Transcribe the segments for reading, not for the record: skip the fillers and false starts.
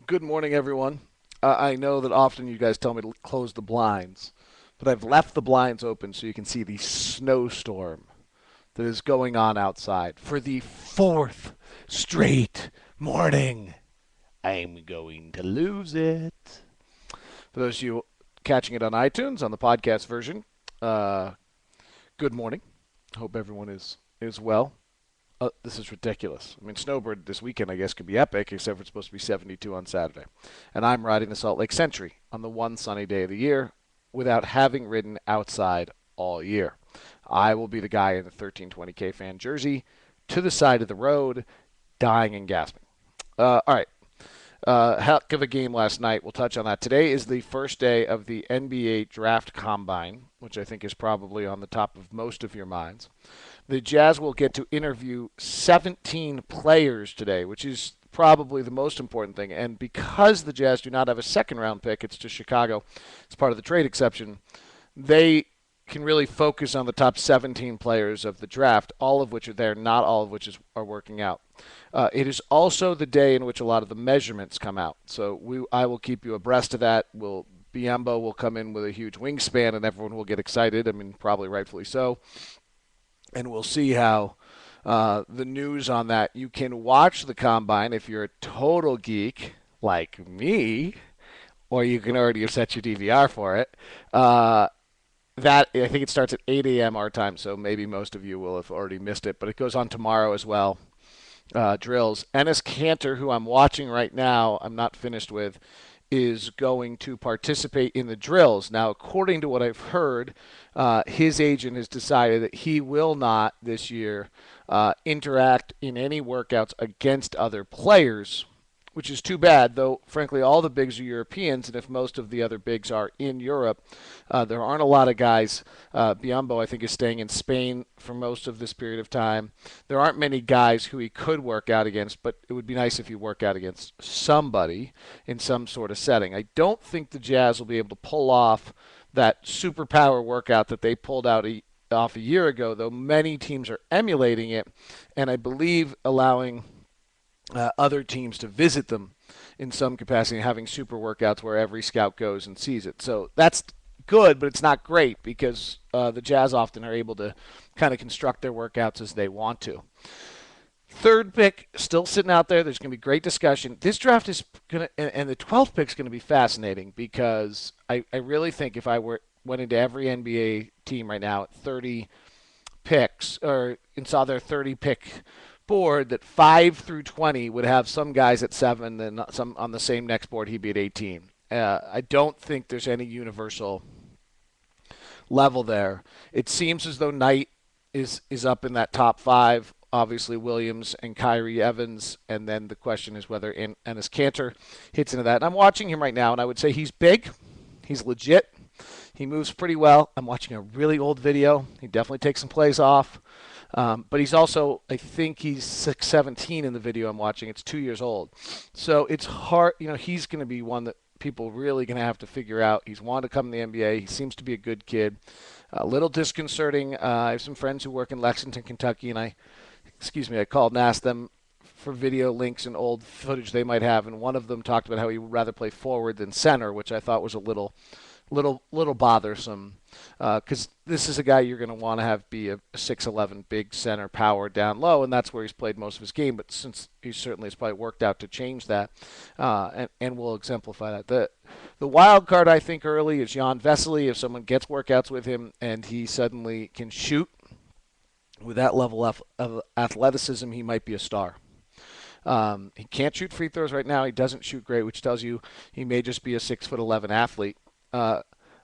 Good morning, everyone. I know that often you guys tell me to close the blinds, but I've left the blinds open so you can see the snowstorm that is going on outside for the fourth straight morning. I'm going to lose it. For those of you catching it on iTunes on the podcast version, uh, good morning. Hope everyone is well. This is ridiculous. I mean, snowbird this weekend, I guess, could be epic, except for it's supposed to be 72 on Saturday. And I'm riding the Salt Lake Century on the one sunny day of the year without having ridden outside all year. I will be the guy in the 1320K fan jersey to the side of the road, dying and gasping. All right. Heck of a game last night. We'll touch on that. Today is the first day of the NBA Draft Combine, which I think is probably on the top of most of your minds. The Jazz will get to interview 17 players today, which is probably the most important thing. And because the Jazz do not have a second round pick, it's to Chicago. It's part of the trade exception. They can really focus on the top 17 players of the draft, all of which are there, not all of which are working out. It is also the day in which a lot of the measurements come out. So I will keep you abreast of that. Biombo will come in with a huge wingspan, and everyone will get excited. I mean, probably rightfully so. And we'll see how the news on that. You can watch the combine if you're a total geek like me, or you can already have set your DVR for it. That I think it starts at 8 a.m. our time, so maybe most of you will have already missed it. But it goes on tomorrow as well. Drills. Enes Kanter, who I'm watching right now, I'm not finished with, is going to participate in the drills. Now, according to what I've heard, his agent has decided that he will not this year interact in any workouts against other players, which is too bad, though, frankly, all the bigs are Europeans, and if most of the other bigs are in Europe, there aren't a lot of guys. Biombo, I think, is staying in Spain for most of this period of time. There aren't many guys who he could work out against, but it would be nice if he worked out against somebody in some sort of setting. I don't think the Jazz will be able to pull off that superpower workout that they pulled out off a year ago, though many teams are emulating it, and I believe allowing other teams to visit them in some capacity, having super workouts where every scout goes and sees it. So that's good, but it's not great because the Jazz often are able to kind of construct their workouts as they want to. Third pick still sitting out there. There's going to be great discussion. This draft is going to, and the 12th pick is going to be fascinating because I really think if I went into every NBA team right now at 30 picks and saw their 30 pick board, that 5 through 20 would have some guys at 7, and some on the same next board he'd be at 18. I don't think there's any universal level there. It seems as though Knight is up in that top 5. Obviously Williams and Kyrie Evans, and then the question is whether Enes Kanter hits into that. And I'm watching him right now, and I would say he's big, he's legit, he moves pretty well. I'm watching a really old video. He definitely takes some plays off. But he's also, I think he's 6'17" in the video I'm watching. It's 2 years old. So it's hard. He's going to be one that people really going to have to figure out. He's wanted to come to the NBA. He seems to be a good kid. A little disconcerting. I have some friends who work in Lexington, Kentucky, and I called and asked them for video links and old footage they might have, and one of them talked about how he would rather play forward than center, which I thought was a little bothersome, because this is a guy you're going to want to have be a 6'11" big center power down low, and that's where he's played most of his game. But since he certainly has probably worked out to change that, and will exemplify that. The wild card I think early is Jan Vesely. If someone gets workouts with him and he suddenly can shoot with that level of athleticism, he might be a star. He can't shoot free throws right now. He doesn't shoot great, which tells you he may just be a 6'11" athlete.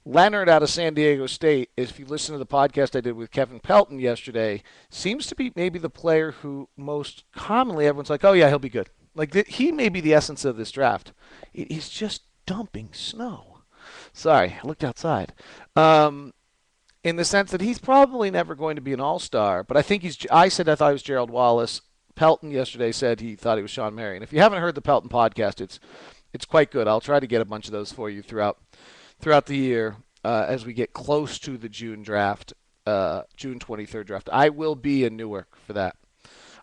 Leonard out of San Diego State, if you listen to the podcast I did with Kevin Pelton yesterday, seems to be maybe the player who most commonly everyone's like, oh yeah, he'll be good. Like he may be the essence of this draft. He's just dumping snow. Sorry, I looked outside. In the sense that he's probably never going to be an all-star, but I think I said I thought he was Gerald Wallace. Pelton yesterday said he thought he was Sean Marion. If you haven't heard the Pelton podcast, it's quite good. I'll try to get a bunch of those for you throughout the year as we get close to the June draft, June 23rd draft. I will be in Newark for that.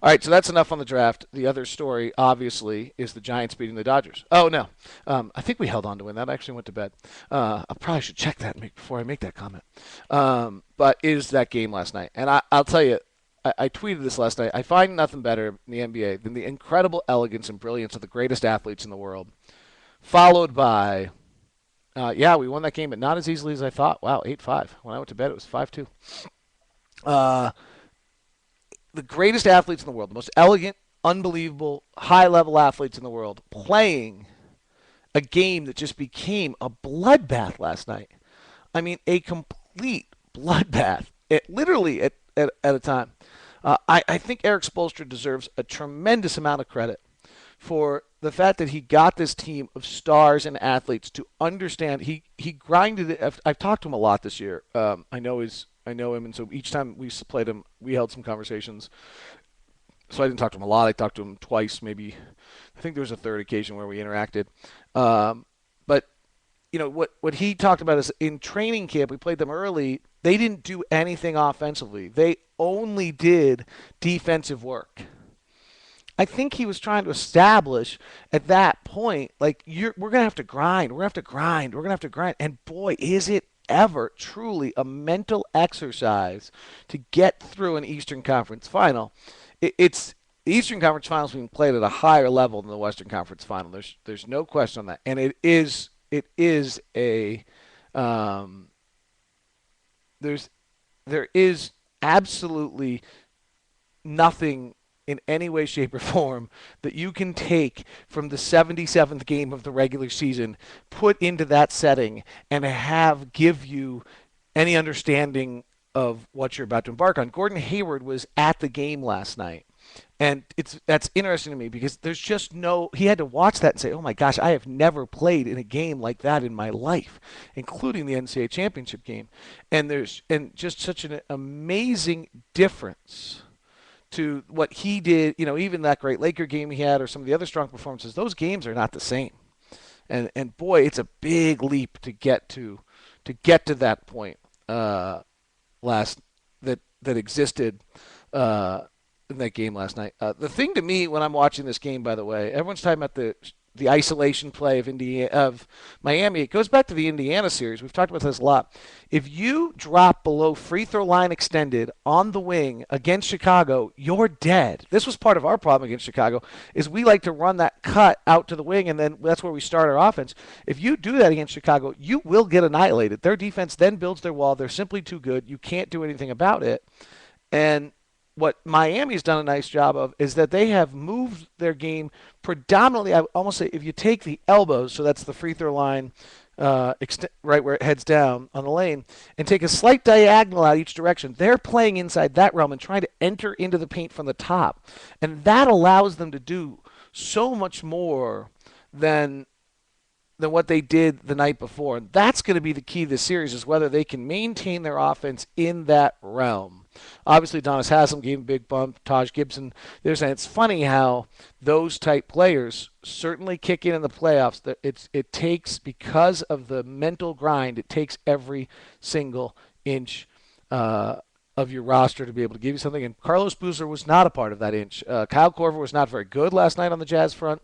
All right, so that's enough on the draft. The other story, obviously, is the Giants beating the Dodgers. Oh no, I think we held on to win that. I actually went to bed. I probably should check that before I make that comment. But is that game last night? And I'll tell you, I tweeted this last night. I find nothing better in the NBA than the incredible elegance and brilliance of the greatest athletes in the world, followed by, yeah, we won that game, but not as easily as I thought. Wow, 8-5. When I went to bed, it was 5-2. Uh, the greatest athletes in the world, the most elegant, unbelievable, high-level athletes in the world, playing a game that just became a bloodbath last night. I mean, a complete bloodbath. It literally at a time. I think Eric Spoelstra deserves a tremendous amount of credit for the fact that he got this team of stars and athletes to understand. He grinded it. I've talked to him a lot this year. I know him, and so each time we played him, we held some conversations. So I didn't talk to him a lot. I talked to him twice, maybe. I think there was a third occasion where we interacted. But what he talked about is in training camp, we played them early. They didn't do anything offensively. They only did defensive work. I think he was trying to establish at that point, like we're gonna have to grind. We're gonna have to grind. We're gonna have to grind. And boy, is it ever truly a mental exercise to get through an Eastern Conference final. It's the Eastern Conference Finals being played at a higher level than the Western Conference Final. There's no question on that, and it is a there is absolutely nothing in any way, shape, or form that you can take from the 77th game of the regular season, put into that setting, and give you any understanding of what you're about to embark on. Gordon Hayward was at the game last night. And that's interesting to me because there's just he had to watch that and say, oh my gosh, I have never played in a game like that in my life, including the NCAA championship game. And there's just such an amazing difference to what he did, even that great Laker game he had or some of the other strong performances. Those games are not the same. And boy, it's a big leap to get to that point that existed in that game last night. The thing to me when I'm watching this game, by the way, everyone's talking about the isolation play of Miami. It goes back to the Indiana series. We've talked about this a lot. If you drop below free throw line extended on the wing against Chicago, you're dead. This was part of our problem against Chicago, is we like to run that cut out to the wing, and then that's where we start our offense. If you do that against Chicago, you will get annihilated. Their defense then builds their wall. They're simply too good. You can't do anything about it. And what Miami's done a nice job of is that they have moved their game predominantly. I almost say if you take the elbows, so that's the free throw line, right where it heads down on the lane, and take a slight diagonal out each direction, they're playing inside that realm and trying to enter into the paint from the top, and that allows them to do so much more than what they did the night before. And that's going to be the key to this series, is whether they can maintain their offense in that realm. Obviously, Donis Haslem gave him a big bump. Taj Gibson. It's funny how those type players certainly kick in the playoffs. It takes, because of the mental grind, it takes every single inch of your roster to be able to give you something. And Carlos Boozer was not a part of that inch. Kyle Korver was not very good last night on the Jazz front,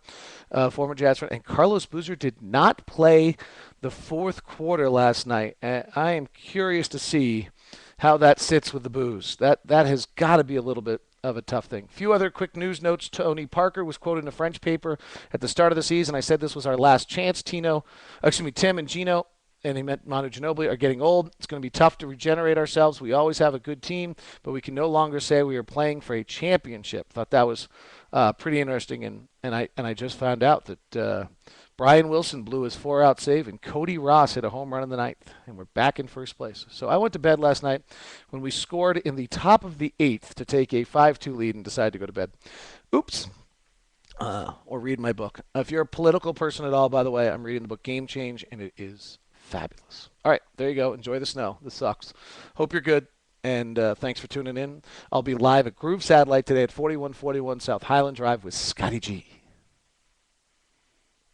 former Jazz front. And Carlos Boozer did not play the fourth quarter last night. And I am curious to see how that sits with the Boos. That has got to be a little bit of a tough thing. A few other quick news notes. Tony Parker was quoted in a French paper at the start of the season. I said this was our last chance. Tim and Gino, and he meant Manu Ginobili, are getting old. It's going to be tough to regenerate ourselves. We always have a good team, but we can no longer say we are playing for a championship. Thought that was pretty interesting, and I just found out that Brian Wilson blew his 4-out save, and Cody Ross hit a home run in the ninth, and we're back in first place. So I went to bed last night when we scored in the top of the eighth to take a 5-2 lead and decided to go to bed. Oops. Or read my book. If you're a political person at all, by the way, I'm reading the book Game Change, and it is fabulous. All right, there you go. Enjoy the snow. This sucks. Hope you're good, and thanks for tuning in. I'll be live at Groove Satellite today at 4141 South Highland Drive with Scotty G.